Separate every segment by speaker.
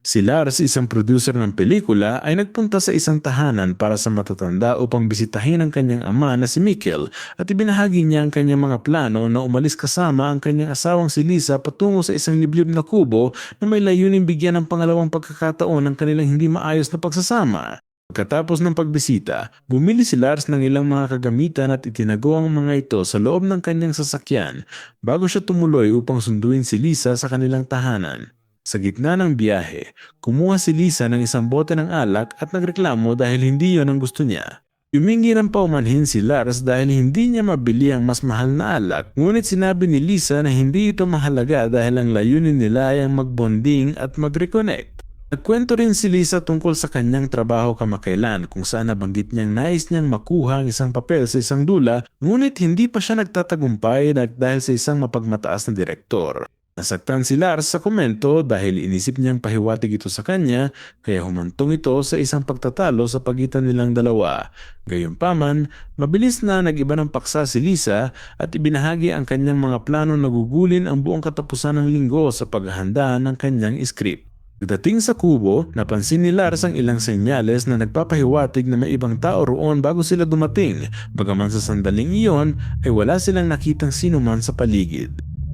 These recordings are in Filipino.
Speaker 1: Si Lars, isang producer ng pelikula, ay nagpunta sa isang tahanan para sa matatanda upang bisitahin ang kanyang ama na si Mikkel at ibinahagi niya ang kanyang mga plano na umalis kasama ang kanyang asawang si Lisa patungo sa isang liblib na kubo na may layuning bigyan ng pangalawang pagkakataon ng kanilang hindi maayos na pagsasama. Pagkatapos ng pagbisita, bumili si Lars ng ilang mga kagamitan at itinago ang mga ito sa loob ng kanyang sasakyan bago siya tumuloy upang sunduin si Lisa sa kanilang tahanan. Sa gitna ng biyahe, kumuha si Lisa ng isang bote ng alak at nagreklamo dahil hindi yon ang gusto niya. Humingi ng paumanhin si Lars dahil hindi niya mabili ang mas mahal na alak, ngunit sinabi ni Lisa na hindi ito mahalaga dahil ang layunin nila ay ang magbonding at mag-reconnect. Nagkwento rin si Lisa tungkol sa kanyang trabaho kamakailan kung saan nabanggit niyang nais niyang makuha ang isang papel sa isang dula, ngunit hindi pa siya nagtatagumpay dahil sa isang mapagmataas na direktor. Nasaktan si Lars sa komento dahil inisip niyang pahiwatig ito sa kanya kaya humantong ito sa isang pagtatalo sa pagitan nilang dalawa. Gayunpaman, mabilis na nag-iba ng paksa si Lisa at ibinahagi ang kanyang mga plano na gugulin ang buong katapusan ng linggo sa paghahanda ng kanyang script. Pagdating sa kubo, napansin ni Lars ang ilang senyales na nagpapahiwatig na may ibang tao roon bago sila dumating, bagaman sa sandaling iyon ay wala silang nakitang sinuman sa paligid.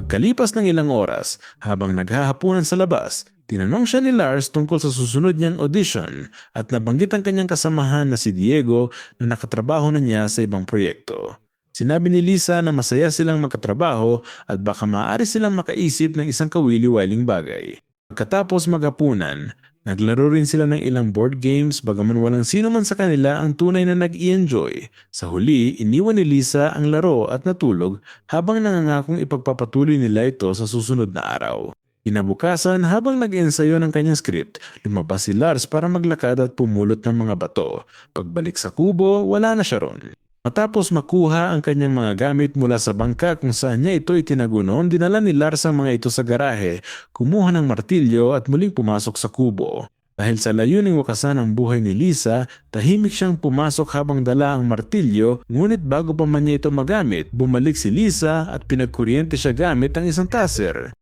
Speaker 1: Pagkalipas ng ilang oras, habang naghahapunan sa labas, tinanong siya ni Lars tungkol sa susunod niyang audition at nabanggit ang kanyang kasamahan na si Diego na nakatrabaho na niya sa ibang proyekto. Sinabi ni Lisa na masaya silang magkatrabaho at baka maaari silang makaisip ng isang kawili-wiling bagay. Pagkatapos maghapunan, naglaro rin sila ng ilang board games bagaman walang sino man sa kanila ang tunay na nag-i-enjoy. Sa huli, iniwan ni Lisa ang laro at natulog habang nangangakong ipagpapatuloy nila ito sa susunod na araw. Kinabukasan, habang nag-ensayo ng kanyang script, lumabas si Lars para maglakad at pumulot ng mga bato. Pagbalik sa kubo, wala na siya ron. Matapos makuha ang kanyang mga gamit mula sa bangka kung saan niya ito itinago noon, dinala ni Lars ang mga ito sa garahe, kumuha ng martilyo at muling pumasok sa kubo. Dahil sa layuning wakasan ang buhay ni Lisa, tahimik siyang pumasok habang dala ang martilyo, ngunit bago pa man niya ito magamit, bumalik si Lisa at pinagkuryente siya gamit ang isang taser.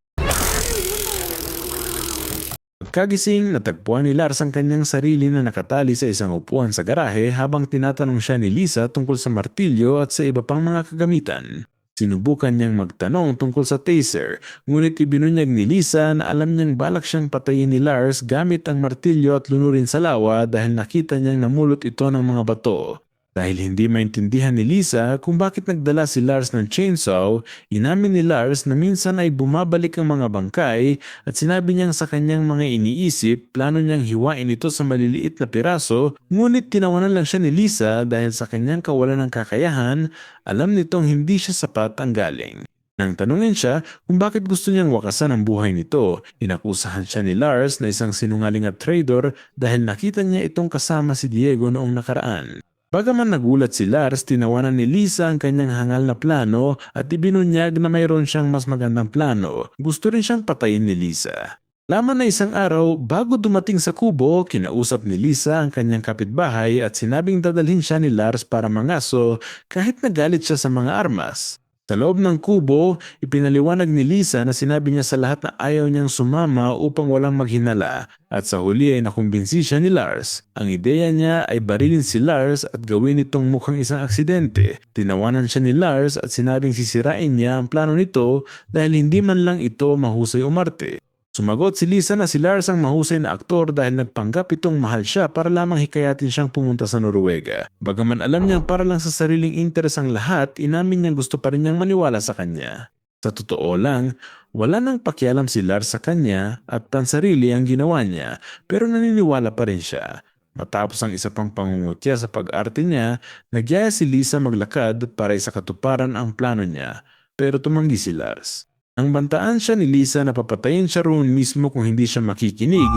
Speaker 1: Pagkagising, natagpuan ni Lars ang kanyang sarili na nakatali sa isang upuan sa garahe habang tinatanong siya ni Lisa tungkol sa martilyo at sa iba pang mga kagamitan. Sinubukan niyang magtanong tungkol sa taser, ngunit ibinunyag ni Lisa na alam niyang balak siyang patayin ni Lars gamit ang martilyo at lunurin sa lawa dahil nakita niyang namulot ito ng mga bato. Dahil hindi maintindihan ni Lisa kung bakit nagdala si Lars ng chainsaw, inamin ni Lars na minsan ay bumabalik ang mga bangkay at sinabi niyang sa kanyang mga iniisip, plano niyang hiwain ito sa maliliit na piraso, ngunit tinawanan lang siya ni Lisa dahil sa kanyang kawalan ng kakayahan, alam nitong hindi siya sapat ang galing. Nang tanungin siya kung bakit gusto niyang wakasan ang buhay nito, inakusahan siya ni Lars na isang sinungaling at traitor dahil nakita niya itong kasama si Diego noong nakaraan. Bagaman nagulat si Lars, tinawanan ni Lisa ang kanyang hangal na plano at ibinunyag na mayroon siyang mas magandang plano. Gusto rin siyang patayin ni Lisa. Laman na isang araw, bago dumating sa kubo, kinausap ni Lisa ang kanyang kapitbahay at sinabing dadalhin siya ni Lars para mangaso kahit nagalit siya sa mga armas. Sa loob ng kubo, ipinaliwanag ni Lisa na sinabi niya sa lahat na ayaw niyang sumama upang walang maghinala at sa huli ay nakumbinsi siya ni Lars. Ang ideya niya ay barilin si Lars at gawin itong mukhang isang aksidente. Tinawanan siya ni Lars at sinabing sisirain niya ang plano nito dahil hindi man lang ito mahusay umarte. Sumagot si Lisa na si Lars ang mahusay na aktor dahil nagpanggap itong mahal siya para lamang hikayatin siyang pumunta sa Noruega. Bagaman alam niyang para lang sa sariling interes ang lahat, inamin niyang gusto pa rin niyang maniwala sa kanya. Sa totoo lang, wala nang pakialam si Lars sa kanya at pansarili ang ginawa niya, pero naniniwala pa rin siya. Matapos ang isa pang pangungutya sa pag-arte niya, nagyaya si Lisa maglakad para isakatuparan ang plano niya, pero tumanggi si Lars. Nang bantaan siya ni Lisa na papatayin siya roon mismo kung hindi siya makikinig,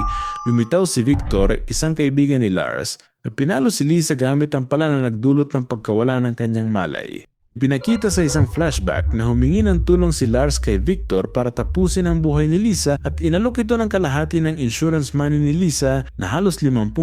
Speaker 1: lumitaw si Victor, isang kaibigan ni Lars, at pinalo si Lisa gamit ang pala na nagdulot ng pagkawala ng kanyang malay. Pinakita sa isang flashback na humingi ng tulong si Lars kay Victor para tapusin ang buhay ni Lisa at inalok ito ng kalahati ng insurance money ni Lisa na halos $50,000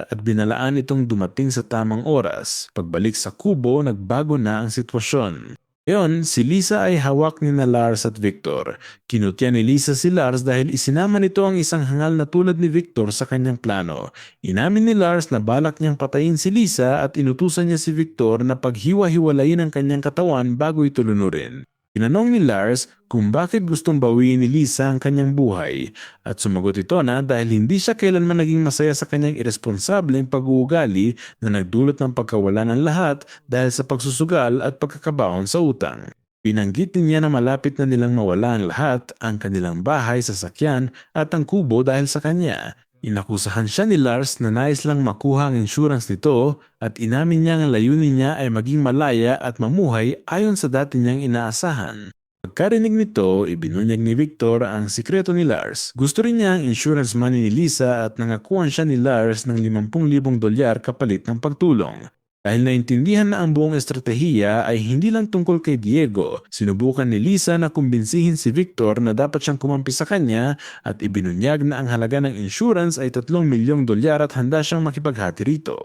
Speaker 1: at binalaan itong dumating sa tamang oras. Pagbalik sa kubo, nagbago na ang sitwasyon. Ngayon, si Lisa ay hawak ni na Lars at Victor. Kinutya ni Lisa si Lars dahil isinama nito ang isang hangal na tulad ni Victor sa kanyang plano. Inamin ni Lars na balak niyang patayin si Lisa at inutusan niya si Victor na paghiwa-hiwalayin ang kanyang katawan bago ito lunurin. Tinanong ni Lars kung bakit gustong bawiin ni Lisa ang kanyang buhay at sumagot ito na dahil hindi siya kailanman naging masaya sa kanyang irresponsableng pag-uugali na nagdulot ng pagkawala ng lahat dahil sa pagsusugal at pagkakabaon sa utang. Binanggit din niya na malapit na nilang mawala ang lahat, ang kanilang bahay, sasakyan at ang kubo dahil sa kanya. Inakusahan siya ni Lars na nais lang makuha ang insurance nito at inamin niya ang layunin niya ay maging malaya at mamuhay ayon sa dati niyang inaasahan. Pagkarinig nito, ibinunyag ni Victor ang sikreto ni Lars. Gusto rin niya ang insurance money ni Lisa at nangakuan siya ni Lars ng $50,000 kapalit ng pagtulong. Dahil naintindihan na ang buong estratehiya ay hindi lang tungkol kay Diego, sinubukan ni Lisa na kumbinsihin si Victor na dapat siyang kumampi sa kanya at ibinunyag na ang halaga ng insurance ay $3 milyong at handa siyang makipaghati rito.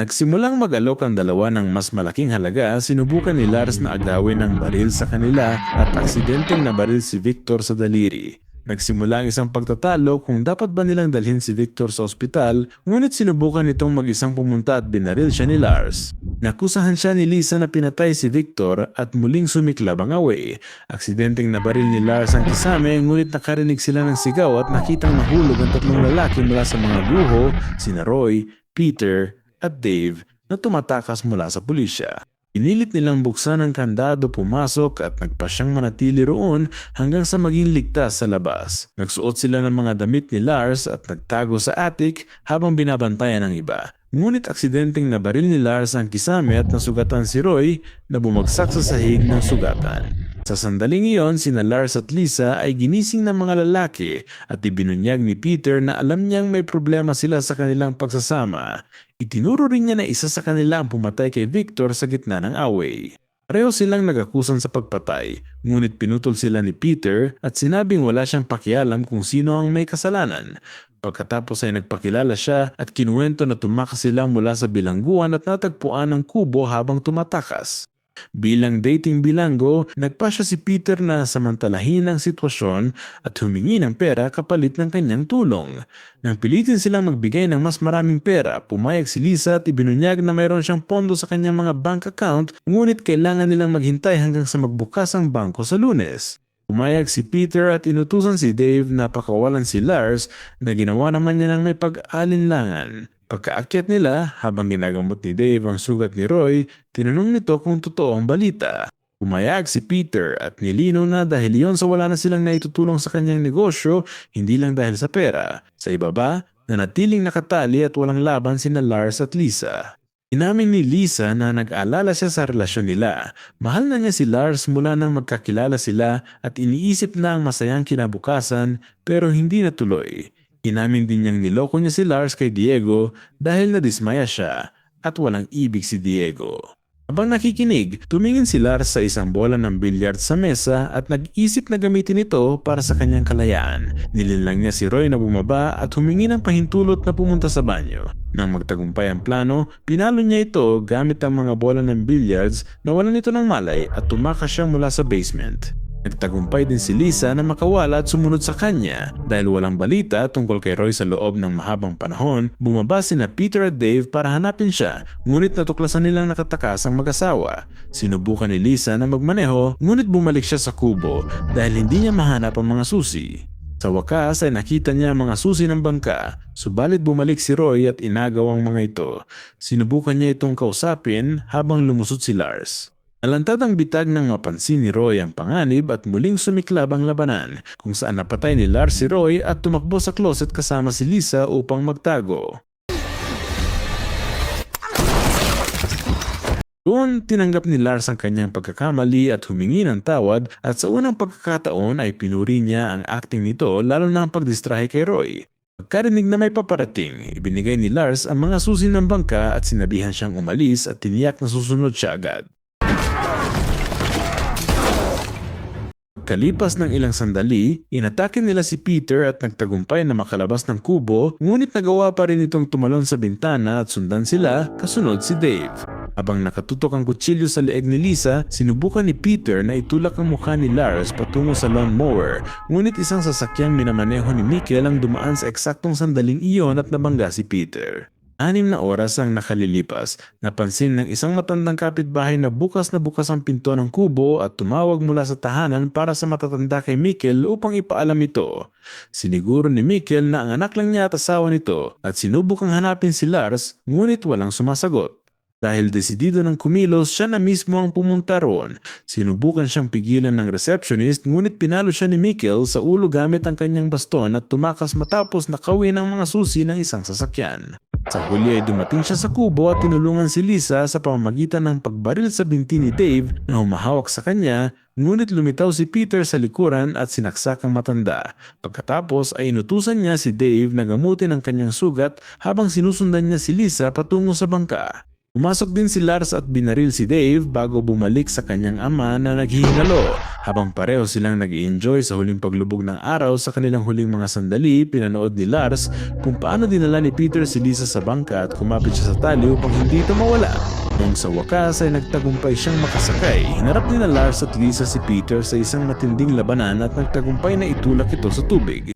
Speaker 1: Nagsimulang mag-alok ang dalawa ng mas malaking halaga, sinubukan ni Lars na agawin ng baril sa kanila at aksidenteng nabaril si Victor sa daliri. Nagsimula ang isang pagtatalo kung dapat ba nilang dalhin si Victor sa ospital, ngunit sinubukan nitong mag-isang pumunta at binaril siya ni Lars. Nakusahan siya ni Lisa na pinatay si Victor at muling sumiklab ang away. Aksidenteng nabaril ni Lars ang kasama ngunit nakarinig sila ng sigaw at nakitang nahulog ang 3 lalaki mula sa mga guho, sina Roy, Peter at Dave na tumatakas mula sa pulisya. Pinilit nilang buksan ang kandado, pumasok at nagpasyang manatili roon hanggang sa maging ligtas sa labas. Nagsuot sila ng mga damit ni Lars at nagtago sa attic habang binabantayan ng iba. Ngunit aksidenteng nabaril ni Lars ang kisame at nasugatan si Roy na bumagsak sa sahig ng sugatan. Sa sandaling iyon, sina Lars at Lisa ay ginising ng mga lalaki at ibinunyag ni Peter na alam niyang may problema sila sa kanilang pagsasama. Itinuro rin niya na isa sa kanila ang pumatay kay Victor sa gitna ng away. Pareho silang nagakusan sa pagpatay, ngunit pinutol sila ni Peter at sinabing wala siyang pakialam kung sino ang may kasalanan. Pagkatapos ay nagpakilala siya at kinuwento na tumakas sila mula sa bilangguan at natagpuan ang kubo habang tumatakas. Bilang dating bilanggo, nagpasya si Peter na samantalahin ang sitwasyon at humingi ng pera kapalit ng kanyang tulong. Nang pilitin silang magbigay ng mas maraming pera, pumayag si Lisa at ibinunyag na mayroon siyang pondo sa kanyang mga bank account, ngunit kailangan nilang maghintay hanggang sa magbukas ang bangko sa Lunes. Pumayag si Peter at inutusan si Dave na pakawalan si Lars na ginawa naman niya ng may pag-alinlangan. Pagkaakyat nila, habang ginagamot ni Dave ang sugat ni Roy, tinanong nito kung totoo ang balita. Pumayag si Peter at nilinaw na dahil iyon sa wala na silang naitutulong sa kanyang negosyo, hindi lang dahil sa pera. Sa ibaba, nanatiling nakatali at walang laban sina Lars at Lisa. Inamin ni Lisa na nag-alala siya sa relasyon nila. Mahal na niya si Lars mula nang magkakilala sila at iniisip na ang masayang kinabukasan pero hindi natuloy. Inamin din niyang niloko niya si Lars kay Diego dahil nadismaya siya at walang ibig si Diego. Habang nakikinig, tumingin si Lars sa isang bola ng bilyard sa mesa at nag-isip na gamitin ito para sa kanyang kalayaan. Nilinlang niya si Roy na bumaba at humingi ng pahintulot na pumunta sa banyo. Nang magtagumpay ang plano, pinalo niya ito gamit ang mga bola ng billiards na wala nito ng malay at tumakas siya mula sa basement. Nagtagumpay din si Lisa na makawala at sumunod sa kanya. Dahil walang balita tungkol kay Roy sa loob ng mahabang panahon, bumaba sina Peter at Dave para hanapin siya, ngunit natuklasan nilang nakatakas ang mag-asawa. Sinubukan ni Lisa na magmaneho, ngunit bumalik siya sa kubo dahil hindi niya mahanap ang mga susi. Sa wakas ay nakita niya ang mga susi ng bangka, subalit bumalik si Roy at inagaw ang mga ito. Sinubukan niya itong kausapin habang lumusot si Lars. Nalantad ang bitag nang mapansin ni Roy ang panganib at muling sumiklab ang labanan, kung saan napatay ni Lars si Roy at tumakbo sa closet kasama si Lisa upang magtago. Doon, tinanggap ni Lars ang kanyang pagkakamali at humingi ng tawad at sa unang pagkakataon ay pinuri niya ang acting nito lalo na ang pagdistrahe kay Roy. Pagkarinig na may paparating, ibinigay ni Lars ang mga susi ng bangka at sinabihan siyang umalis at tiniyak na susunod siya agad. Kalipas ng ilang sandali, inatake nila si Peter at nagtagumpay na makalabas ng kubo, ngunit nagawa pa rin itong tumalon sa bintana at sundan sila, kasunod si Dave. Habang nakatutok ang kutsilyo sa leeg ni Lisa, sinubukan ni Peter na itulak ang mukha ni Lars patungo sa lawnmower, ngunit isang sasakyang minamaneho ni Mikkel ang dumaan sa eksaktong sandaling iyon at nabangga si Peter. 6 na oras ang nakalilipas. Napansin ng isang matandang kapitbahay na bukas ang pinto ng kubo at tumawag mula sa tahanan para sa matatanda kay Mikkel upang ipaalam ito. Siniguro ni Mikkel na ang anak lang niya at asawa nito at sinubukang hanapin si Lars, ngunit walang sumasagot. Dahil desidido ng kumilos, siya na mismo ang pumunta roon. Sinubukan siyang pigilan ng receptionist, ngunit pinalo siya ni Mikkel sa ulo gamit ang kanyang baston at tumakas matapos nakawin ang mga susi ng isang sasakyan. Sa huli ay dumating siya sa kubo at tinulungan si Lisa sa pamamagitan ng pagbaril sa binti ni Dave na humahawak sa kanya, ngunit lumitaw si Peter sa likuran at sinaksak ang matanda. Pagkatapos ay inutusan niya si Dave na gamutin ang kanyang sugat habang sinusundan niya si Lisa patungo sa bangka. Pumasok din si Lars at binaril si Dave bago bumalik sa kanyang ama na naghihingalo. Habang pareho silang nag-i-enjoy sa huling paglubog ng araw sa kanilang huling mga sandali, pinanood ni Lars kung paano dinala ni Peter si Lisa sa bangka at kumapit siya sa tali upang hindi ito mawala. Nung sa wakas ay nagtagumpay siyang makasakay, hinarap ni na Lars at Lisa si Peter sa isang matinding labanan at nagtagumpay na itulak ito sa tubig.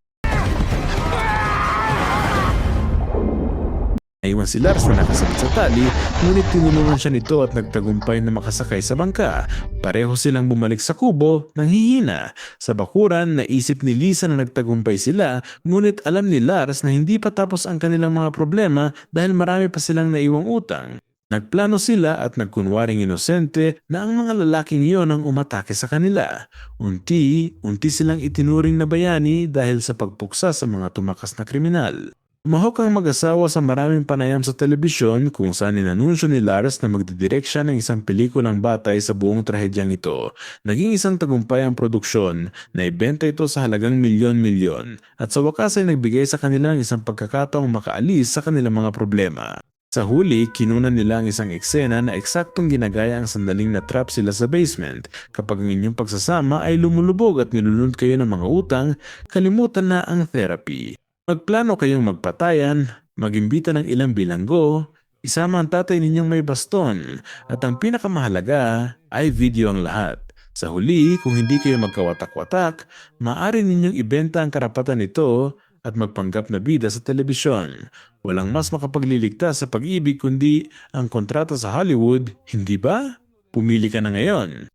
Speaker 1: Naiwan si Lars na nakasabit sa tali, ngunit tinulungan siya nito at nagtagumpay na makasakay sa bangka. Pareho silang bumalik sa kubo nang hihina. Sa bakuran, naisip ni Lisa na nagtagumpay sila, ngunit alam ni Lars na hindi pa tapos ang kanilang mga problema dahil marami pa silang naiwang utang. Nagplano sila at nagkunwaring inosente na ang mga lalaking iyon ang umatake sa kanila. Unti silang itinuring na bayani dahil sa pagpuksa sa mga tumakas na kriminal. Umahok ang mag-asawa sa maraming panayam sa telebisyon kung saan inanunsyo ni Lars na magdidirect siya ng isang pelikulang batay sa buong trahedyang ito. Naging isang tagumpay ang produksyon, na ibenta ito sa halagang milyon-milyon, at sa wakas ay nagbigay sa kanila ng isang pagkakataong makaalis sa kanilang mga problema. Sa huli, kinunan nila ang isang eksena na eksaktong ginagaya ang sandaling na-trap sila sa basement. Kapag ang inyong pagsasama ay lumulubog at nilunod kayo ng mga utang, kalimutan na ang therapy. Magplano kayong magpatayan, mag-imbita ng ilang bilanggo, isama ang tatay ninyong may baston, at ang pinakamahalaga ay video ang lahat. Sa huli, kung hindi kayo magkawatak-watak, maaari ninyong ibenta ang karapatan nito at magpanggap na bida sa telebisyon. Walang mas makapagliligtas sa pag-ibig kundi ang kontrata sa Hollywood, hindi ba? Pumili ka na ngayon.